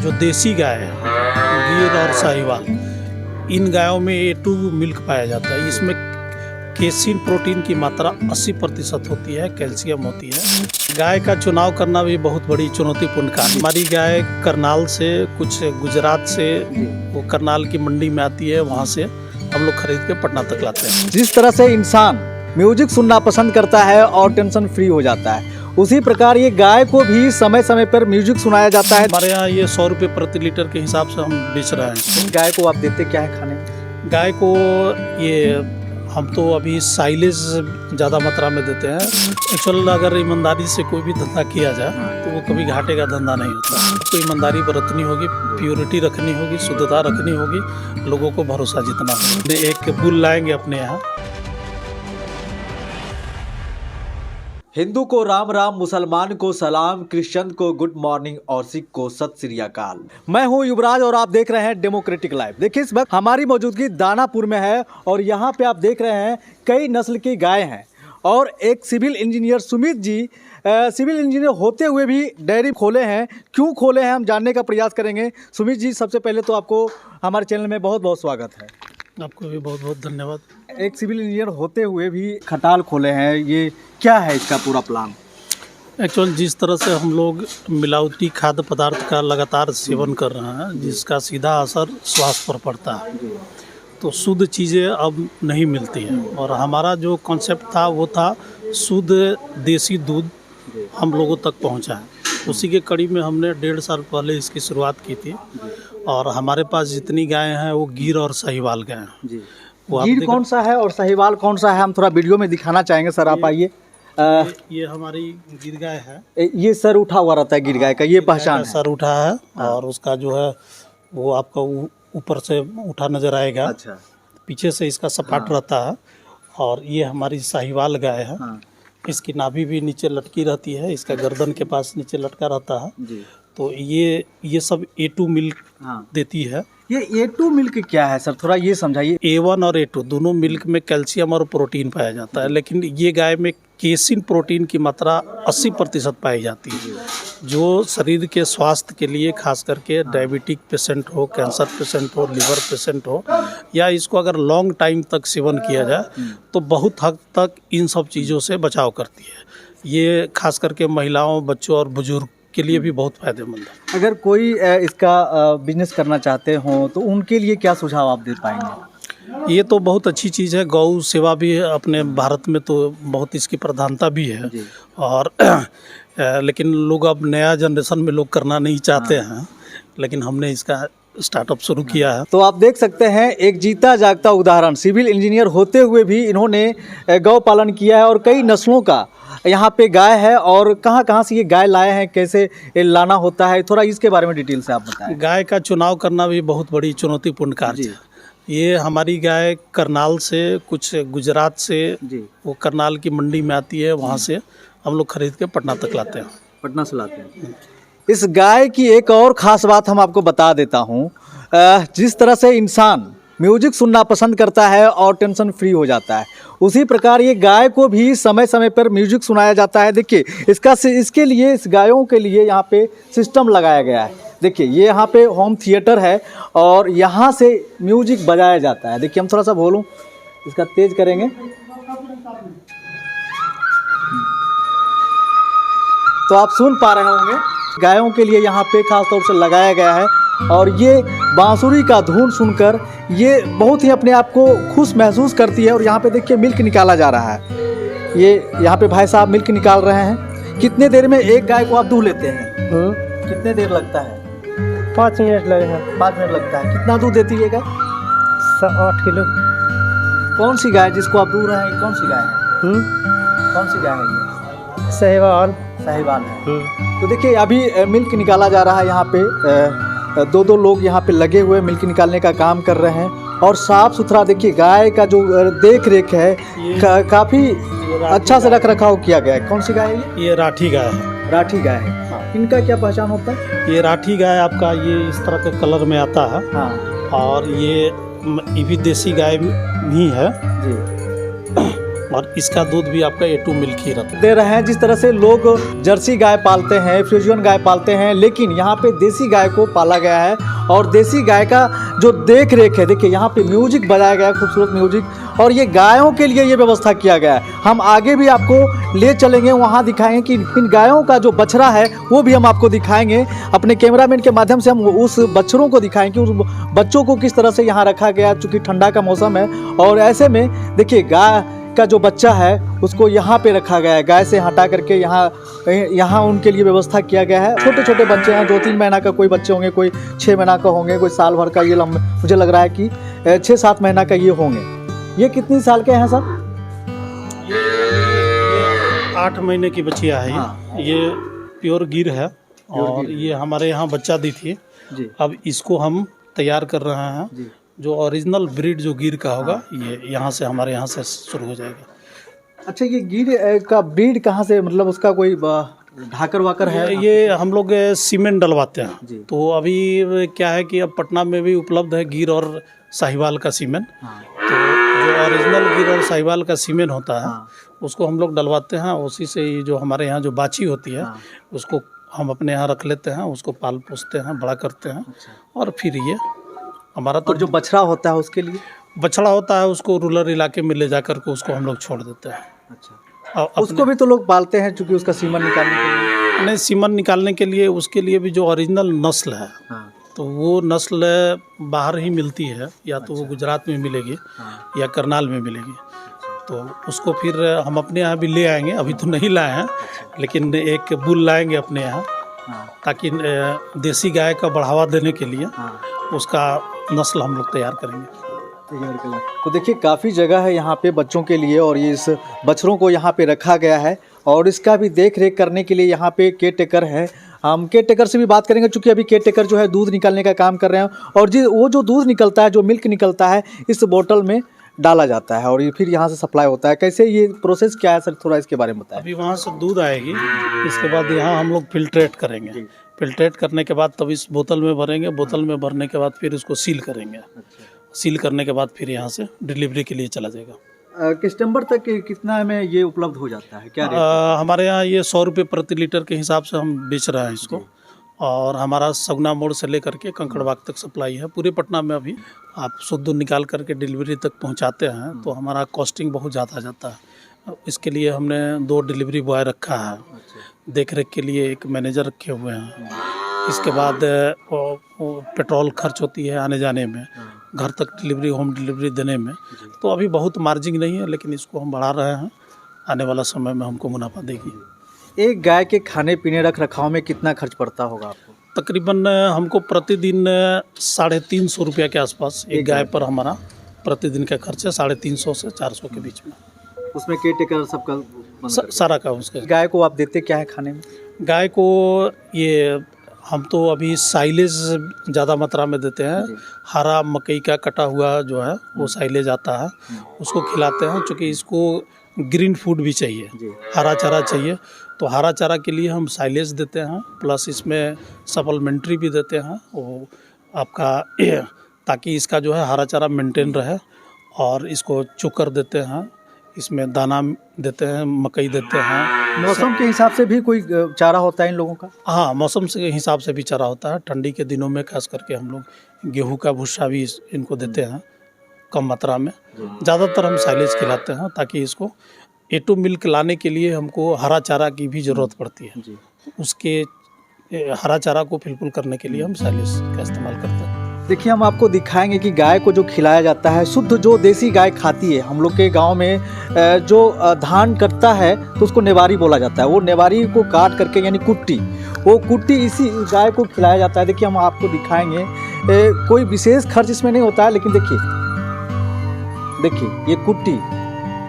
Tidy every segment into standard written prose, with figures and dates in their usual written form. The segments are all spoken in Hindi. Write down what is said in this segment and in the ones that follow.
जो देसी गाय है, गिर और साहिवाल, इन गायों में A2 मिल्क पाया जाता है। इसमें केसिन प्रोटीन की मात्रा 80% होती है, कैल्शियम होती है। गाय का चुनाव करना भी बहुत बड़ी चुनौतीपूर्ण कार्य। हमारी गाय करनाल से, कुछ गुजरात से, वो करनाल की मंडी में आती है, वहाँ से हम लोग खरीद के पटना तक लाते हैं। जिस तरह से इंसान म्यूजिक सुनना पसंद करता है और टेंशन फ्री हो जाता है, उसी प्रकार ये गाय को भी समय समय पर म्यूजिक सुनाया जाता है। हमारे यहाँ ये 100 रुपये प्रति लीटर के हिसाब से हम बेच रहे हैं। गाय को आप देते क्या है खाने में? गाय को ये हम तो अभी साइलेज ज़्यादा मात्रा में देते हैं। एक्चुअल अगर ईमानदारी से कोई भी धंधा किया जाए तो वो कभी घाटे का धंधा नहीं होता। तो ईमानदारी बरतनी होगी, प्योरिटी रखनी होगी, शुद्धता रखनी होगी, लोगों को भरोसा जितना होगा। एक बुल लाएंगे अपने यहाँ। हिंदू को राम राम, मुसलमान को सलाम, क्रिश्चियन को गुड मॉर्निंग और सिख को सत श्री अकाल। मैं हूं युवराज और आप देख रहे हैं डेमोक्रेटिक लाइव। देखिए इस वक्त हमारी मौजूदगी दानापुर में है और यहां पे आप देख रहे हैं कई नस्ल की गाय हैं और एक civil engineer Sumit ji civil engineer होते हुए भी डेयरी खोले हैं। क्यों खोले हैं हम जानने का प्रयास करेंगे। सुमित जी, सबसे पहले तो आपको हमारे चैनल में बहुत बहुत स्वागत है। आपको भी बहुत बहुत धन्यवाद। एक सिविल इंजीनियर होते हुए भी खटाल खोले हैं, ये क्या है इसका पूरा प्लान? एक्चुअल जिस तरह से हम लोग मिलावटी खाद्य पदार्थ का लगातार सेवन कर रहे हैं, जिसका सीधा असर स्वास्थ्य पर पड़ता है, तो शुद्ध चीज़ें अब नहीं मिलती हैं। और हमारा जो कॉन्सेप्ट था वो था शुद्ध देसी दूध हम लोगों तक पहुंचा है। उसी के कड़ी में हमने 1.5 साल पहले इसकी शुरुआत की थी। और हमारे पास जितनी गाय हैं वो गिर और साहिवाल गाय हैं जी। गिर कौन सा है और साहिवाल कौन सा है, हम थोड़ा वीडियो में दिखाना चाहेंगे। सर आप आइए। ये हमारी गिर गाय है। ये सर उठा हुआ रहता है गिर गाय का, ये पहचान है। सर उठा है और उसका जो है वो आपका ऊपर से उठा नजर आएगा। अच्छा। पीछे से इसका सपाट रहता है। और ये हमारी साहिवाल गाय है। इसकी नाभि भी नीचे लटकी रहती है, इसका गर्दन के पास नीचे लटका रहता है जी। तो ये सब A2 मिल्क देती है। ये A2 मिल्क क्या है सर, थोड़ा ये समझाइए। A1 और A2 दोनों मिल्क में कैल्शियम और प्रोटीन पाया जाता है, लेकिन ये गाय में केसिन प्रोटीन की मात्रा 80% पाई जाती है, जो शरीर के स्वास्थ्य के लिए, खास करके डायबिटिक पेशेंट हो, कैंसर पेशेंट हो, लिवर पेशेंट हो, या इसको अगर लॉन्ग टाइम तक सेवन किया जाए तो बहुत हद तक इन सब चीज़ों से बचाव करती है। ये खास करके महिलाओं, बच्चों और बुजुर्ग के लिए भी बहुत फायदेमंद है। अगर कोई इसका बिजनेस करना चाहते हो तो उनके लिए क्या सुझाव आप दे पाएंगे? ये तो बहुत अच्छी चीज़ है। गौ सेवा भी अपने भारत में तो बहुत इसकी प्रधानता भी है। और लेकिन लोग अब नया जनरेशन में लोग करना नहीं चाहते हैं, लेकिन हमने इसका स्टार्टअप शुरू किया है। तो आप देख सकते हैं एक जीता जागता उदाहरण, सिविल इंजीनियर होते हुए भी इन्होंने गौ पालन किया है और कई नस्लों का यहाँ पे गाय है। और कहाँ से ये गाय लाए हैं, कैसे लाना होता है, थोड़ा इसके बारे में डिटेल से आप बताएं। गाय का चुनाव करना भी बहुत बड़ी चुनौतीपूर्ण कार्य है। ये हमारी गाय करनाल से, कुछ गुजरात से, वो करनाल की मंडी में आती है, वहाँ से हम लोग खरीद के पटना तक लाते हैं। पटना से लाते हैं। इस गाय की एक और ख़ास बात हम आपको बता देता हूँ। जिस तरह से इंसान म्यूजिक सुनना पसंद करता है और टेंशन फ्री हो जाता है, उसी प्रकार ये गाय को भी समय समय पर म्यूजिक सुनाया जाता है। देखिए इसके लिए, इस गायों के लिए यहाँ पे सिस्टम लगाया गया है। देखिए ये यहाँ पे होम थिएटर है और यहाँ से म्यूजिक बजाया जाता है। देखिए हम थोड़ा सा बोलूँ, इसका तेज करेंगे तो आप सुन पा रहे होंगे। गायों के लिए यहाँ पे खास तौर से लगाया गया है और ये बांसुरी का धुन सुनकर ये बहुत ही अपने आप को खुश महसूस करती है। और यहाँ पे देखिए मिल्क निकाला जा रहा है। ये यहाँ पे भाई साहब मिल्क निकाल रहे हैं। कितने देर में एक गाय को आप दूध लेते हैं? कितने देर लगता है? 5 मिनट लगे हैं। 5 मिनट लगता है। कितना दूध देती है गाय? 8 किलो। कौन सी गाय जिसको आप दूध रहे हैं, कौन सी गाय है? कौन सी गाय है ये? साहिवाल। साहिवाल है। तो देखिए अभी मिल्क निकाला जा रहा है। यहाँ पे 2 लोग यहाँ पे लगे हुए मिल्क निकालने का काम कर रहे हैं। और साफ सुथरा देखिए गाय का जो देख रेख है, काफ़ी अच्छा से रख रखाव किया गया है। कौन सी गाय है ये? राठी गाय है। राठी गाय है। इनका क्या पहचान होता है? ये राठी गाय आपका ये इस तरह के कलर में आता है। और ये भी देसी गाय ही है जी। और इसका दूध भी आपका A2 मिल्क ही रहता है। दे रहे हैं। जिस तरह से लोग जर्सी गाय पालते हैं, फ्रीजियन गाय पालते हैं, लेकिन यहाँ पे देसी गाय को पाला गया है और देसी गाय का जो देख रेख है, देखिए यहाँ पे म्यूजिक बजाया गया है, खूबसूरत म्यूजिक, और ये गायों के लिए ये व्यवस्था किया गया है। हम आगे भी आपको ले चलेंगे, वहाँ दिखाएंगे कि इन गायों का जो बछड़ा है वो भी हम आपको दिखाएंगे। अपने कैमरामैन के माध्यम से हम उस बछड़ों को दिखाएंगे, उस बच्चों को किस तरह से यहाँ रखा गया, चूँकि ठंडा का मौसम है। और ऐसे में देखिए गाय का जो बच्चा है उसको यहाँ पे रखा गया है, गाय से हटा करके यहाँ उनके लिए व्यवस्था किया गया है। छोटे छोटे बच्चे हैं, 2-3 महीना का कोई बच्चे होंगे, कोई 6 महीना का होंगे, कोई साल भर का। ये मुझे लग रहा है कि 6-7 महीना का ये होंगे। ये कितनी साल के हैं सर? 8 महीने की बच्चिया है। हाँ। ये प्योर गिर है और ये हमारे यहाँ बच्चा दी थी जी। अब इसको हम तैयार कर रहे हैं जी। जो ओरिजिनल ब्रीड जो गिर का होगा ये यहाँ से हमारे यहाँ से शुरू हो जाएगा। अच्छा, ये गिर का ब्रीड कहाँ से, मतलब उसका कोई ढाकर वाकर है? ये हम लोग सीमेंट डलवाते जी। हैं। तो अभी क्या है कि अब पटना में भी उपलब्ध है गिर और साहिवाल का सीमेंट। हाँ। तो जो ओरिजिनल गिर और साहिवाल का सीमेंट होता है हाँ। उसको हम लोग डलवाते हैं। उसी से ही जो हमारे यहाँ जो बाछी होती है हाँ। उसको हम अपने यहाँ रख लेते हैं, उसको पाल पोसते हैं, बड़ा करते हैं। अच्छा। और फिर ये हमारा तो और जो बछड़ा होता है उसके लिए? बछड़ा होता है उसको रूरल इलाके में ले जाकर के उसको हम लोग छोड़ देते हैं। अच्छा। और उसको भी तो लोग पालते हैं चूँकि उसका सीमन निकालने के लिए? नहीं, सीमन निकालने के लिए उसके लिए भी जो ओरिजिनल नस्ल है हाँ। तो वो नस्ल बाहर ही मिलती है, या तो वो गुजरात में मिलेगी हाँ। या करनाल में मिलेगी। तो उसको फिर हम अपने यहाँ भी ले आएंगे। अभी तो नहीं लाए हैं, लेकिन एक बुल लाएंगे अपने यहाँ, हाँ। ताकि देसी गाय का बढ़ावा देने के लिए हाँ। उसका नस्ल हम लोग तैयार करेंगे। तो देखिए काफ़ी जगह है यहाँ पे बच्चों के लिए, और ये इस बछड़ों को यहाँ पे रखा गया है और इसका भी देख रेख करने के लिए यहाँ पे केयर टेकर है। हम केयर टेकर से भी बात करेंगे, चूँकि अभी केयर टेकर जो है दूध निकालने का काम कर रहे हैं, और वो जो दूध निकलता है, जो मिल्क निकलता है, इस बोतल में डाला जाता है और ये फिर यहाँ से सप्लाई होता है। कैसे ये प्रोसेस क्या है सर, थोड़ा इसके बारे में बताएं। अभी वहाँ से दूध आएगी, इसके बाद यहाँ हम लोग फिल्ट्रेट करेंगे। फिल्ट्रेट करने के बाद तब इस बोतल में भरेंगे। बोतल में भरने के बाद फिर इसको सील करेंगे। सील करने के बाद फिर यहाँ से डिलीवरी के लिए चला जाएगा। कस्टमर तक कितना में ये उपलब्ध हो जाता है, क्या रेट? हमारे यहाँ ये 100 रुपये प्रति लीटर के हिसाब से हम बेच रहे हैं इसको, और हमारा सगुना मोड़ से लेकर के कंकड़बाग तक सप्लाई है। पूरे पटना में अभी आप शुद्ध निकाल करके डिलीवरी तक पहुँचाते हैं तो हमारा कॉस्टिंग बहुत ज़्यादा जाता है। इसके लिए हमने 2 डिलीवरी बॉय रखा है, देख रेख के लिए एक मैनेजर रखे हुए हैं। इसके बाद पेट्रोल खर्च होती है आने जाने में, घर तक डिलीवरी, होम डिलीवरी देने में। तो अभी बहुत मार्जिन नहीं है, लेकिन इसको हम बढ़ा रहे हैं। आने वाला समय में हमको मुनाफा देगी। एक गाय के खाने पीने रख रखाव में कितना खर्च पड़ता होगा आपको? तकरीबन हमको प्रतिदिन 350 रुपया के आसपास एक गाय पर हमारा प्रतिदिन का खर्च है। 350 से 400 के बीच में। उसमें केयर टेकर सबका सारा का उसका। गाय को आप देते क्या है खाने में? गाय को ये हम तो अभी साइलेज ज़्यादा मात्रा में देते हैं। हरा मकई का कटा हुआ जो है वो साइलेज आता है, उसको खिलाते हैं। चूँकि इसको ग्रीन फूड भी चाहिए, हरा चारा चाहिए, तो हरा चारा के लिए हम साइलेज देते हैं, प्लस इसमें सप्लीमेंट्री भी देते हैं वो आपका, ताकि इसका जो है हरा चारा मेंटेन रहे। और इसको चोकर देते हैं, इसमें दाना देते हैं, मकई देते हैं। मौसम के हिसाब से भी कोई चारा होता है इन लोगों का? हाँ, मौसम के हिसाब से भी चारा होता है। ठंडी के दिनों में खास करके हम लोग गेहूं का भूसा भी इनको देते हैं कम मात्रा में। ज़्यादातर हम साइलेज खिलाते हैं, ताकि इसको A2 मिल्क लाने के लिए हमको हरा चारा की भी ज़रूरत पड़ती है। उसके हरा चारा को फिलफिल करने के लिए हम साइलेज का इस्तेमाल करते हैं। देखिए हम आपको दिखाएंगे कि गाय को जो खिलाया जाता है, शुद्ध जो देसी गाय खाती है। हम लोग के गांव में जो धान कटता है तो उसको नेवारी बोला जाता है। वो नेवारी को काट करके, यानी कुट्टी, वो कुट्टी इसी गाय को खिलाया जाता है। देखिए हम आपको दिखाएंगे, कोई विशेष खर्च इसमें नहीं होता है, लेकिन देखिए ये कुट्टी,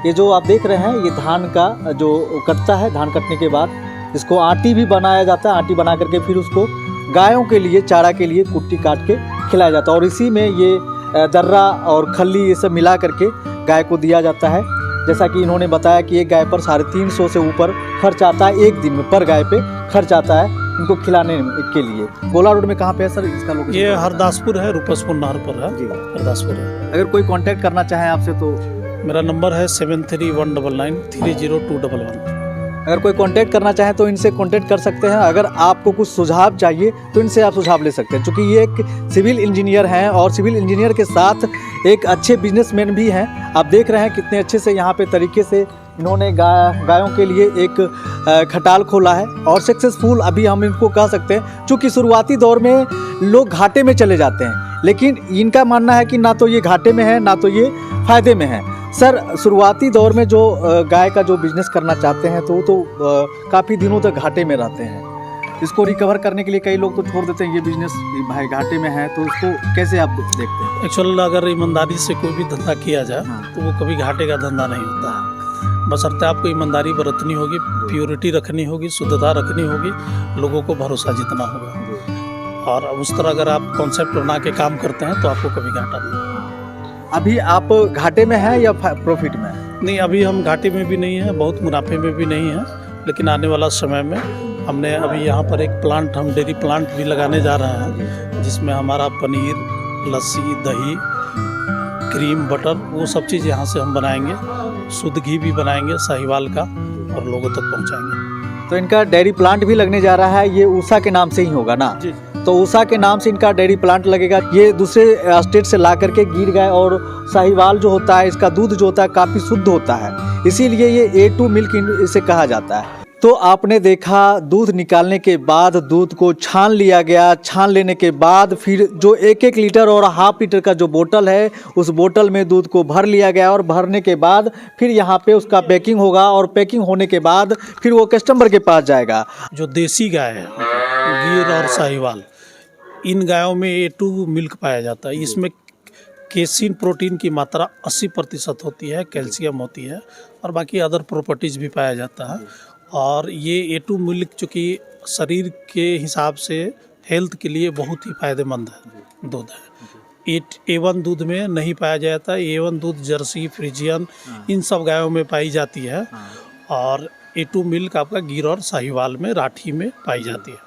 ये जो आप देख रहे हैं, ये धान का जो कटता है, धान कटने के बाद इसको आटी भी बनाया जाता है। आटी बना करके फिर उसको गायों के लिए, चारा के लिए कुट्टी काट के खिलाया जाता है, और इसी में ये दर्रा और खल्ली ये सब मिला करके गाय को दिया जाता है। जैसा कि इन्होंने बताया कि एक गाय पर 350 से ऊपर खर्च आता है, एक दिन में पर गाय पे खर्च आता है इनको खिलाने के लिए। गोला रोड में कहाँ पे है सर इसका लोकेशन? ये हरदासपुर है, रूपसपुर नहर पर है। जी, हरदासपुर है। अगर कोई कांटेक्ट करना चाहे आपसे तो मेरा नंबर है 7319930211। अगर कोई कांटेक्ट करना चाहे तो इनसे कांटेक्ट कर सकते हैं। अगर आपको कुछ सुझाव चाहिए तो इनसे आप सुझाव ले सकते हैं, क्योंकि ये एक सिविल इंजीनियर हैं और सिविल इंजीनियर के साथ एक अच्छे बिजनेसमैन भी हैं। आप देख रहे हैं कितने अच्छे से यहाँ पे तरीके से इन्होंने गायों के लिए एक खटाल खोला है और सक्सेसफुल अभी हम इनको कह सकते हैं। चूँकि शुरुआती दौर में लोग घाटे में चले जाते हैं, लेकिन इनका मानना है कि ना तो ये घाटे में है ना तो ये फ़ायदे में है। सर, शुरुआती दौर में जो गाय का जो बिज़नेस करना चाहते हैं तो काफ़ी दिनों तक घाटे में रहते हैं। इसको रिकवर करने के लिए कई लोग तो छोड़ देते हैं ये बिज़नेस, भाई घाटे में है, तो इसको कैसे आप देखते हैं? एक्चुअल अगर ईमानदारी से कोई भी धंधा किया जाए तो वो कभी घाटे का धंधा नहीं होता है। बशर्ते आपको ईमानदारी बरतनी होगी, प्योरिटी रखनी होगी, शुद्धता रखनी होगी, लोगों को भरोसा जितना होगा, और उस तरह अगर आप कॉन्सेप्ट बना के काम करते हैं तो आपको कभी घाटा नहीं। अभी आप घाटे में हैं या प्रॉफिट में? नहीं, अभी हम घाटे में भी नहीं हैं, बहुत मुनाफे में भी नहीं हैं, लेकिन आने वाला समय में हमने अभी यहाँ पर एक प्लांट, हम डेयरी प्लांट भी लगाने जा रहे हैं, जिसमें हमारा पनीर, लस्सी, दही, क्रीम, बटर, वो सब चीज़ यहाँ से हम बनाएंगे। शुद्ध घी भी बनाएंगे साहिवाल का और लोगों तक पहुँचाएंगे। तो इनका डेयरी प्लांट भी लगने जा रहा है, ये ऊषा के नाम से ही होगा ना? जी। तो ऊषा के नाम से इनका डेयरी प्लांट लगेगा। ये दूसरे स्टेट से ला करके गिर गाय और साहिवाल जो होता है, इसका दूध जो होता है काफ़ी शुद्ध होता है, इसीलिए ये A2 मिल्क इसे कहा जाता है। तो आपने देखा, दूध निकालने के बाद दूध को छान लिया गया। छान लेने के बाद फिर जो 1-1 लीटर और हाफ लीटर का जो बोतल है, उस बोतल में दूध को भर लिया गया और भरने के बाद फिर यहाँ पे उसका पैकिंग होगा और पैकिंग होने के बाद फिर वो कस्टमर के पास जाएगा। जो देसी गाय है, गिर और साहिवाल, इन गायों में A2 मिल्क पाया जाता है। इसमें केसिन प्रोटीन की मात्रा 80% होती है, कैल्शियम होती है और बाकी अदर प्रॉपर्टीज़ भी पाया जाता है। और ये A2 मिल्क चूँकि शरीर के हिसाब से हेल्थ के लिए बहुत ही फ़ायदेमंद है दूध है। A1 दूध में नहीं पाया जाता। A1 दूध जर्सी, फ्रिजियन, इन सब गायों में पाई जाती है, और A2 मिल्क आपका गिर और साहिवाल में, राठी में पाई जाती है।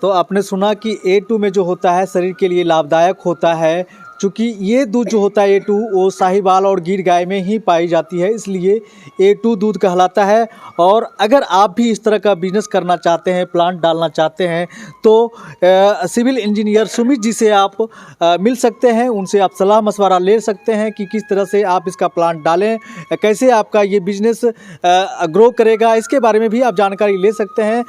तो आपने सुना कि A2 में जो होता है शरीर के लिए लाभदायक होता है। चूँकि ये दूध जो होता है A2 वो साहिवाल और गिर गाय में ही पाई जाती है, इसलिए A2 दूध कहलाता है। और अगर आप भी इस तरह का बिजनेस करना चाहते हैं, प्लांट डालना चाहते हैं, तो सिविल इंजीनियर सुमित जी से आप मिल सकते हैं। उनसे आप सलाह मशवरा ले सकते हैं कि किस तरह से आप इसका प्लांट डालें, कैसे आपका ये बिजनेस ग्रो करेगा, इसके बारे में भी आप जानकारी ले सकते हैं।